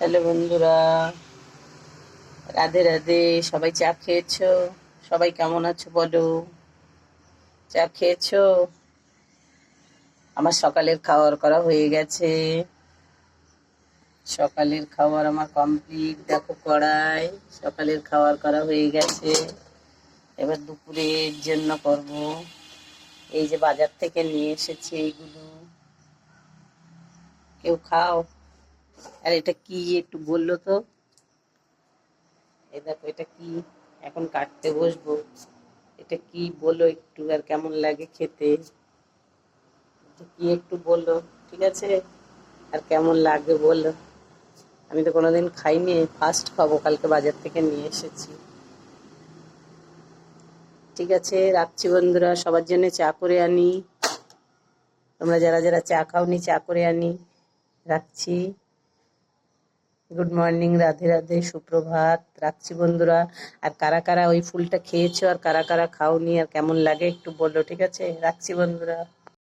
Hello বন্ধুরা, রাধে রাধে। সবাই চা খেয়েছো? সবাই কেমন আছো বলো? চা খেয়েছো? আমার সকালের খাবার করা হয়ে গেছে। সকালের খাবার আমার কমপ্লিট, দেখো কড়াই। সকালের খাবার করা হয়ে গেছে। এবার দুপুরের জন্য করব। এই যে বাজার থেকে নিয়ে এসেছি এইগুলো, কেউ খাও? আর এটা কি একটু বললো তো? এই দেখো, এটা কি? এখন কাটতে বসবো। এটা কি বলো একটু, আর কেমন লাগে খেতে? এটা কি একটু বলো, ঠিক আছে? আর কেমন লাগে বলো। আমি তো কোনোদিন খাইনি, ফার্স্ট খাবো, কালকে বাজার থেকে নিয়ে এসেছি। ঠিক আছে, রাখছি বন্ধুরা, সবার জন্য চা করে আনি। তোমরা যারা যারা চা খাওনি, চা করে আনি। রাখছি। গুড মর্নিং, রাধে রাধে, সুপ্রভাত। রাখছি বন্ধুরা। আর কারা কারা ওই ফুলটা খেয়েছো আর কারা কারা খাওনি আর কেমন লাগে একটু বলো, ঠিক আছে? রাখছি বন্ধুরা।